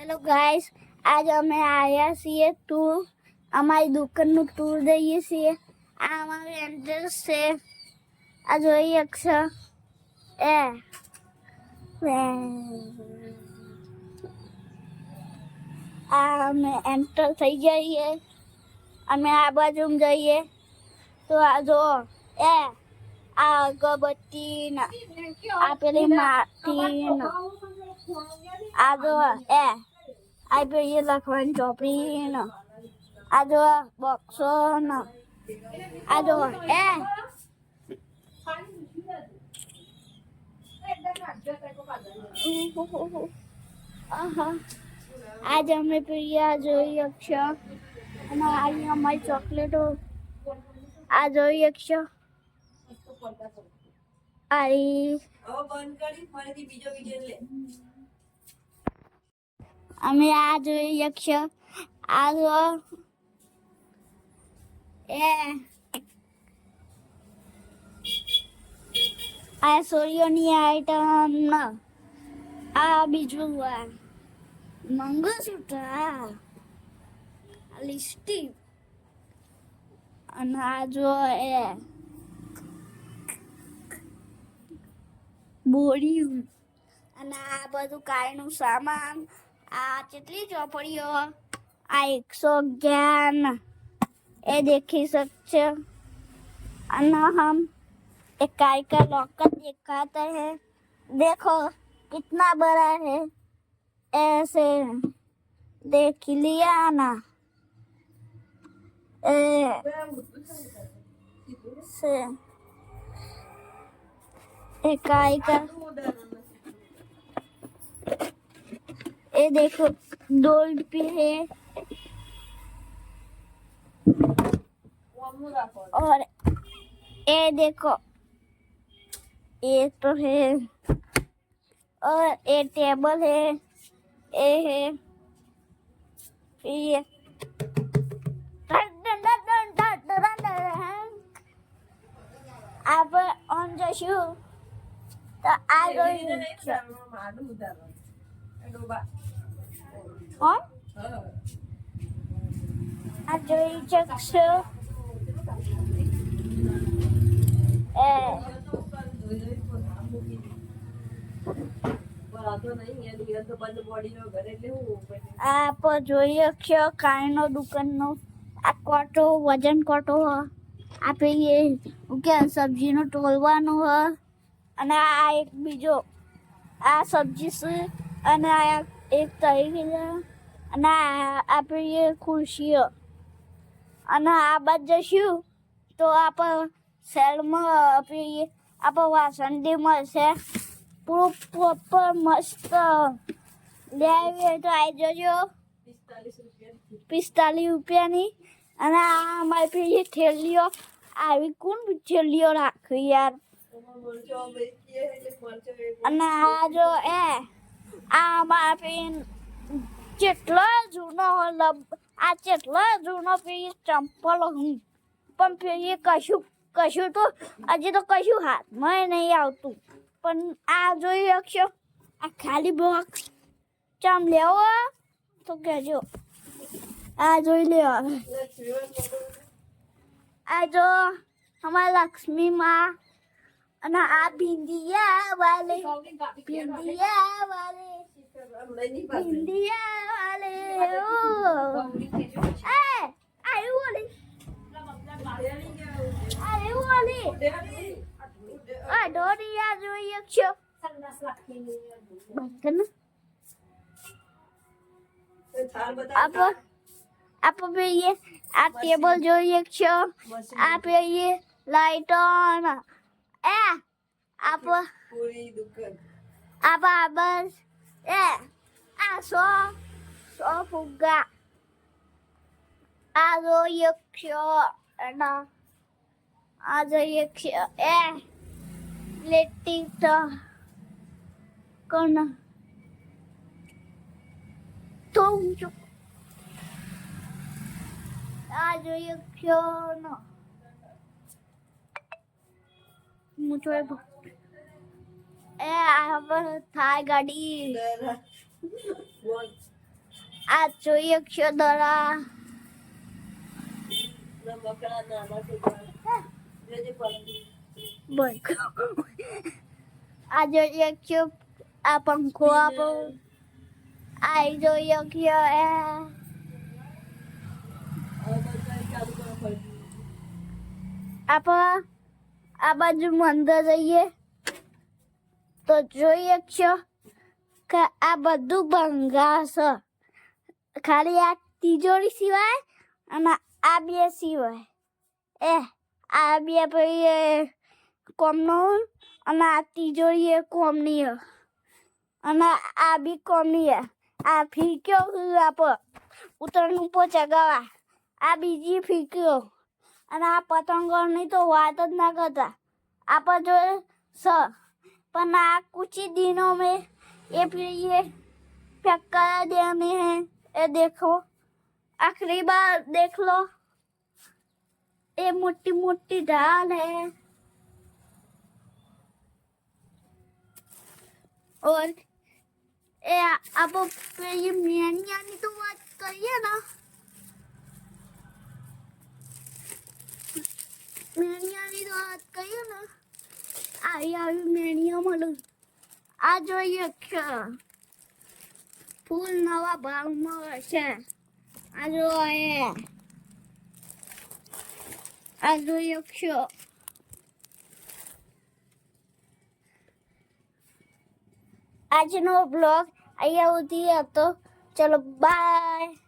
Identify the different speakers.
Speaker 1: Hello guys, આજ અમે આવ્યા છીએ ટૂર, અમારી દુકાનનું ટૂર દઈએ છીએ. આ અમારું એન્ટ્રન્સ છે. આ જોઈએ અક્ષર આ અમે એન્ટર થઈ જઈએ. અમે આ બાજુ જઈએ તો આ જો આ અગરબત્તી આ પેલી માટી આ જો આ પેલી લખવાની ચોપડી આ જો બોક્સો આ જો આજ અમે પ્રિયા જોઈ અક્ષર અને અહીં અમારી ચોકલેટો આ જોઈ અક્ષર અમે આ જોઈ અક્ષર આ જો આ સોરીઓની આઈટમ આ બીજું મંગળસૂત્ર લિપસ્ટિક અને આ જો બોડી અને આ બધું કાયનું સામાન. આ કેટલી ચોપડીઓ આ 111 એ દેખી सकते અને हम एक काय का लॉकर दिखाते हैं. देखो कितना बड़ा है, ऐसे देख लिया ना. से एक काय का ये देखो 2 रुपये है और ये देखो ये तो है और ये टेबल है ये है ये आप ऑन जशु तो आ गई ऑन आ જોઈ શકશો આપ જોઈ શકશો કાયનો દુકાનનો આ કોટો વજન કોટો આપે કે સબ્જીનો ટોલવાનો હ અને આ એક બીજો આ સબ્જી છે અને આ એક તળી અને આપણે ખુરશીઓ અને આ બાદ જશું તો આપણે સેલમાં આપણે વાસંડી મળશે પૂરું પ્રોપર મસ્ત લેવી તો આવી જજો 45 રૂપિયાની. અને આ અમારી પેલી થેલીઓ આવી કોણ થેલીઓ રાખવી યાર. અને આ જો આ અમારા જેટલો જૂનો આ જેટલો જૂનો પેલી ચંપલ પણ પેલી કશું તો હજી તો કશું હાથમાં નહીં આવતું. પણ આ જોઈ શકશો આ ખાલી બોક્સ ચમ લેવો તો કહેજો. આ જોઈ લેવા આ જો અમારા લક્ષ્મી માં અને આ ભીંડિયા વાલે જોઈએ છો આપણે આ ટેબલ જોઈએ છો આપણે લાઈટો બસ આ સો ફુગ્ગા આ જોઈએ છો આ જોઈએ છો લેટી તો કોણ તો આ જોઈએ છો mucho થાય ગાડી આ જોઈએ છે દરા આ જોઈએ છે આ પંખો આપો આ જોઈએ છે આપણે આ બાજુ મંદિર જઈએ તો જોઈએ છે કે આ બધું ભંગાર છે ખાલી આ તિજોરી સિવાય અને આ બે સિવાય આ બે ભાઈ કોમનો અને આ તિજોરી એ કોમની અને આ બી કોમની આ ફીક્યો આપ ઉત્તરાયણ ઉપર ચગાવા આ બીજી ફીક્યો અને આ પતંગોની તો વાત જ ના કરતા આપણે જોડે સ પણ આ कुछ ही दिनों में ये फिर ये फेंका देने हैं ये देखो आखिरी बार देख लो ये मोटी मोटी ढाल है और ये अब ये मेनिया की तो बात करिए ना मेनिया की तो बात करिए ना आई मेनिया મળું આ જોઈએ છે ફૂલ નવા ભાવમાં છે આ જોઈએ છે આજનો બ્લોગ અહીંયા સુધી હતો ચલો બાય